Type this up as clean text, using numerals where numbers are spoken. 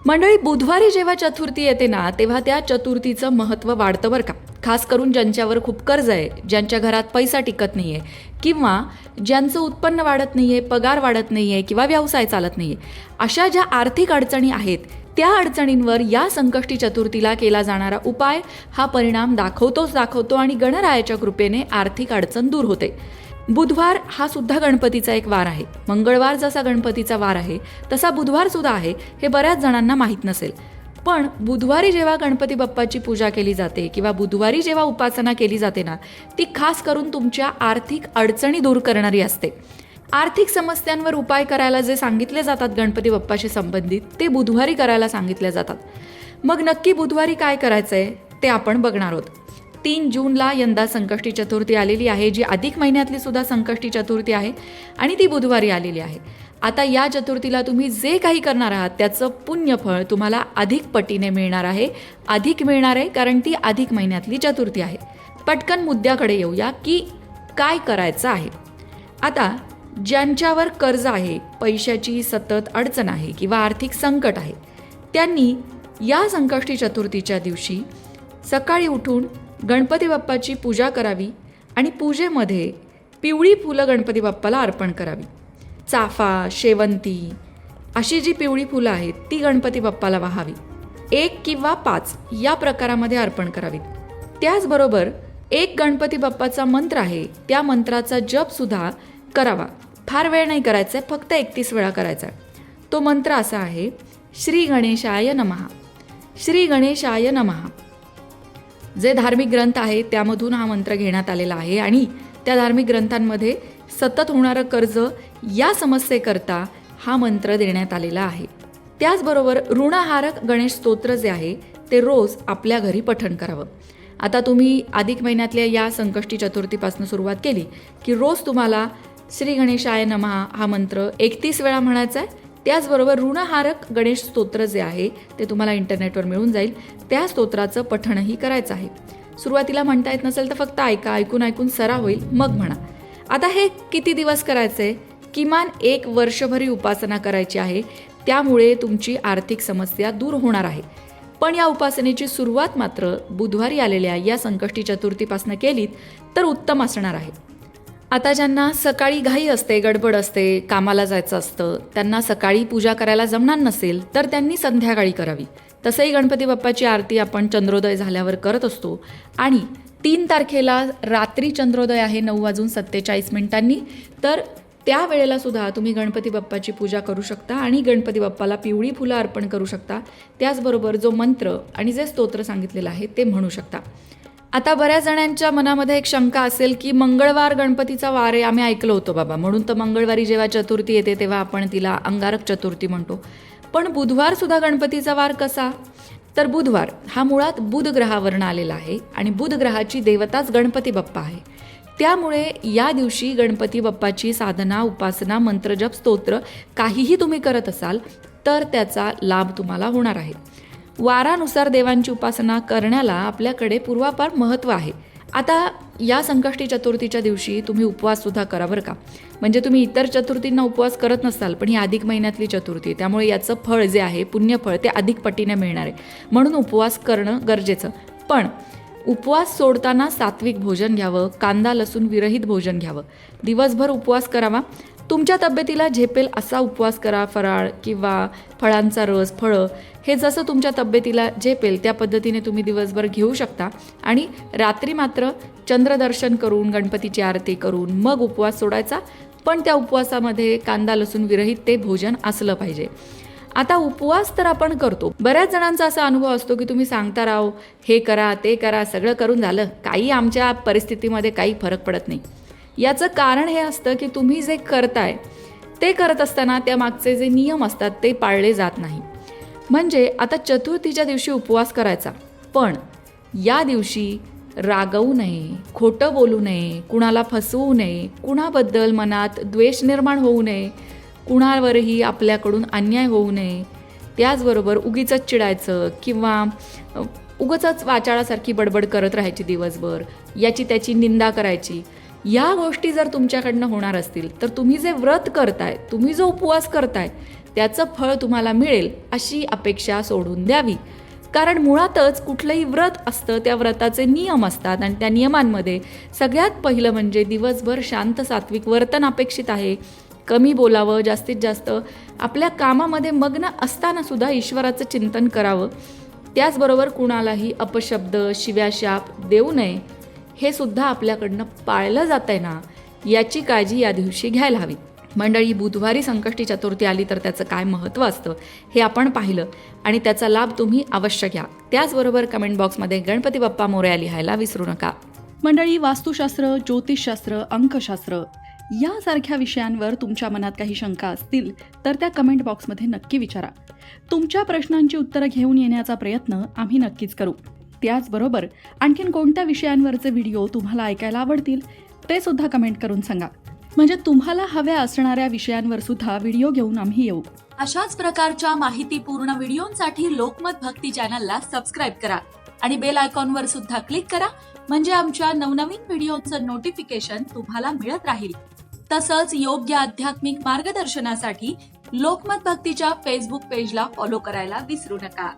मंडळी, बुधवारी जेव्हा चतुर्थी येते ना, तेव्हा त्या चतुर्थीचं महत्त्व वाढतं बरं का. खास करून ज्यांच्यावर खूप कर्ज आहे, ज्यांच्या घरात पैसा टिकत नाही आहे, किंवा ज्यांचं उत्पन्न वाढत नाही आहे, पगार वाढत नाही आहे, किंवा व्यवसाय चालत नाही आहे, अशा ज्या आर्थिक अडचणी आहेत, त्या अडचणींवर या संकष्टी चतुर्थीला केला जाणारा उपाय हा परिणाम दाखवतो आणि गणरायाच्या कृपेने आर्थिक अडचण दूर होते. बुधवार हा सुद्धा गणपतीचा एक वार आहे. मंगळवार जसा गणपतीचा वार आहे तसा बुधवार सुद्धा आहे, हे बऱ्याच जणांना माहीत नसेल. पण बुधवारी जेव्हा गणपती बाप्पाची पूजा केली जाते किंवा बुधवारी जेव्हा उपासना केली जाते ना, ती खास करून तुमच्या आर्थिक अडचणी दूर करणारी असते. आर्थिक समस्यांवर उपाय करायला जे सांगितले जातात गणपती बाप्पाशी संबंधित, ते बुधवारी करायला सांगितले जातात. मग नक्की बुधवारी काय करायचंय ते आपण बघणार आहोत. 3 जूनला यंदा संकष्टी चतुर्थी आलेली आहे, जी अधिक महिन्यातली सुद्धा संकष्टी चतुर्थी आहे आणि ती बुधवारी आलेली आहे. आता या चतुर्थीला तुम्ही जे काही करणार आहात त्याचं पुण्यफळ तुम्हाला अधिक पटीने मिळणार आहे. अधिक मिळणार आहे कारण ती अधिक महिन्यातली चतुर्थी आहे. पटकन मुद्द्याकडे येऊया की काय करायचं आहे. आता ज्यांच्यावर कर्ज आहे, पैशाची सतत अडचण आहे किंवा आर्थिक संकट आहे, त्यांनी या संकष्टी चतुर्थीच्या दिवशी सकाळी उठून गणपती बाप्पाची पूजा करावी आणि पूजेमध्ये पिवळी फुलं गणपती बाप्पाला अर्पण करावी. चाफा, शेवंती अशी जी पिवळी फुलं आहेत ती गणपती बाप्पाला वाहावी. 1 किंवा 5 या प्रकारामध्ये अर्पण करावीत. त्याचबरोबर एक गणपती बाप्पाचा मंत्र आहे, त्या मंत्राचा जप सुद्धा करावा. फार वेळ नाही करायचा आहे, फक्त 31 वेळा करायचा आहे. तो मंत्र असा आहे: श्री गणेशाय नमः, श्री गणेशाय नमः. जे धार्मिक ग्रंथ आहेत त्यामधून हा मंत्र घेण्यात आलेला आहे आणि त्या धार्मिक ग्रंथांमध्ये सतत होणारं कर्ज या समस्येकरता हा मंत्र देण्यात आलेला आहे. त्याचबरोबर ऋणहारक गणेश स्तोत्र जे आहे ते रोज आपल्या घरी पठण करावं. आता तुम्ही अधिक महिन्यातल्या या संकष्टी चतुर्थीपासून सुरुवात केली की रोज तुम्हाला श्री गणेशाय नमः हा मंत्र 31 वेळा म्हणायचा आहे. त्याचबरोबर ऋणहारक गणेश स्तोत्र जे आहे ते तुम्हाला इंटरनेटवर मिळून जाईल, त्या स्तोत्राचं पठणही करायचं आहे. सुरुवातीला म्हणता येत नसेल तर फक्त ऐकून सराव होईल, मग म्हणा. आता हे किती दिवस करायचं आहे? किमान 1 वर्षभरी उपासना करायची आहे. त्यामुळे तुमची आर्थिक समस्या दूर होणार आहे. पण या उपासनेची सुरुवात मात्र बुधवारी आलेल्या या संकष्टी चतुर्थीपासून केलीत तर उत्तम असणार आहे. आता ज्यांना सकाळी घाई असते, गडबड असते, कामाला जायचं असतं, त्यांना सकाळी पूजा करायला जमणार नसेल तर त्यांनी संध्याकाळी करावी. तसंही गणपती बाप्पाची आरती आपण चंद्रोदय झाल्यावर करत असतो आणि 3 तारखेला रात्री चंद्रोदय आहे 9:47 तर त्या वेळेला सुद्धा तुम्ही गणपती बाप्पाची पूजा करू शकता आणि गणपती बाप्पाला पिवळी फुलं अर्पण करू शकता. त्याचबरोबर जो मंत्र आणि जे स्तोत्र सांगितलेलं आहे ते म्हणू शकता. आता बऱ्याच जणांच्या मनामध्ये एक शंका असेल की मंगळवार गणपतीचा वार आहे, आम्ही ऐकलं होतं बाबा, म्हणून तर मंगळवारी जेव्हा चतुर्थी येते तेव्हा आपण तिला अंगारक चतुर्थी म्हणतो. पण बुधवार सुद्धा गणपतीचा वार कसा? तर बुधवार हा मुळात बुध ग्रहावरून आलेला आहे आणि बुध ग्रहाची देवताच गणपती बाप्पा आहे. त्यामुळे या दिवशी गणपती बाप्पाची साधना, उपासना, मंत्रजप, स्तोत्र काहीही तुम्ही करत असाल तर त्याचा लाभ तुम्हाला होणार आहे. वारानुसार देवांची उपासना करण्याला आपल्याकडे पूर्वापार महत्त्व आहे. आता या संकष्टी चतुर्थीच्या दिवशी तुम्ही उपवास सुद्धा करा बरं का. म्हणजे तुम्ही इतर चतुर्थींना उपवास करत नसाल, पण ही अधिक महिन्यातली चतुर्थी आहे, त्यामुळे याचं फळ जे आहे, पुण्यफळ, ते अधिक पटीने मिळणार आहे. म्हणून उपवास करणं गरजेचं. पण उपवास सोडताना सात्विक भोजन घ्यावं, कांदा लसूण विरहित भोजन घ्यावं. दिवसभर उपवास करावा. तुमच्या तब्येतीला झेपेल असा उपवास करा. फराळ किंवा फळांचा रस, फळं हे जसं तुमच्या तब्येतीला झेपेल त्या पद्धतीने तुम्ही दिवसभर घेऊ शकता आणि रात्री मात्र चंद्रदर्शन करून, गणपतीची आरती करून मग उपवास सोडायचा. पण त्या उपवासामध्ये कांदा लसूण विरहित ते भोजन असलं पाहिजे. आता उपवास तर आपण करतो. बऱ्याच जणांचा असा अनुभव असतो की तुम्ही सांगता राव, हे करा ते करा, सगळं करून झालं, काही आमच्या परिस्थितीमध्ये काही फरक पडत नाही. याचं कारण हे असतं की तुम्ही जे करताय ते करत असताना त्यामागचे जे नियम असतात ते पाळले जात नाही. म्हणजे आता चतुर्थीच्या दिवशी उपवास करायचा, पण या दिवशी रागवू नये, खोटं बोलू नये, कुणाला फसवू नये, कुणाबद्दल मनात द्वेष निर्माण होऊ नये, कुणावरही आपल्याकडून अन्याय होऊ नये. त्याचबरोबर उगीचच चिडायचं किंवा उगीचच वाचाळासारखी बडबड करत राहायची दिवसभर, याची त्याची निंदा करायची. या गोष्टी जर तुमच्याकडनं होणार असतील तर तुम्ही जे व्रत करताय, तुम्ही जो उपवास करताय त्याचं फळ तुम्हाला मिळेल अशी अपेक्षा सोडून द्यावी. कारण मुळातच कुठलंही व्रत असतं, त्या व्रताचे नियम असतात आणि त्या नियमांमध्ये सगळ्यात पहिलं म्हणजे दिवसभर शांत सात्विक वर्तन अपेक्षित आहे. कमी बोलावं, जास्तीत जास्त आपल्या कामामध्ये मग्न असताना सुद्धा ईश्वराचं चिंतन करावं. त्याचबरोबर कुणालाही अपशब्द, शिव्याशाप देऊ नये, हे सुद्धा आपल्याकडनं पाळलं जात आहे ना, याची काळजी या दिवशी घ्यायला हवी. मंडळी, बुधवारी संकष्टी चतुर्थी आली तर त्याचं काय महत्त्व असतं हे आपण पाहिलं आणि त्याचा लाभ तुम्ही अवश्य घ्या. त्याचबरोबर कमेंट बॉक्समध्ये गणपती बाप्पा मोरया लिहायला विसरू नका. मंडळी, वास्तुशास्त्र, ज्योतिषशास्त्र, अंकशास्त्र यासारख्या विषयांवर तुमच्या मनात काही शंका असतील तर त्या कमेंट बॉक्समध्ये नक्की विचारा. तुमच्या प्रश्नांची उत्तरं घेऊन येण्याचा प्रयत्न आम्ही नक्कीच करू. त्याचबरोबर आणखीन कोणत्या विषयांवरचे व्हिडिओ तुम्हाला ऐकायला आवडतील ते सुद्धा कमेंट करून सांगा, म्हणजे तुम्हाला हव्या असणाऱ्या विषयांवर सुद्धा व्हिडिओ घेऊन आम्ही येऊ. अशाच प्रकारच्या माहितीपूर्ण व्हिडिओंसाठी लोकमत भक्ती चॅनलला सबस्क्राईब करा आणि बेल आयकॉनवर सुद्धा क्लिक करा, म्हणजे आमच्या नवनवीन व्हिडिओचं नोटिफिकेशन तुम्हाला मिळत राहील. तसंच योग्य आध्यात्मिक मार्गदर्शनासाठी लोकमत भक्तीच्या फेसबुक पेजला फॉलो करायला विसरू नका.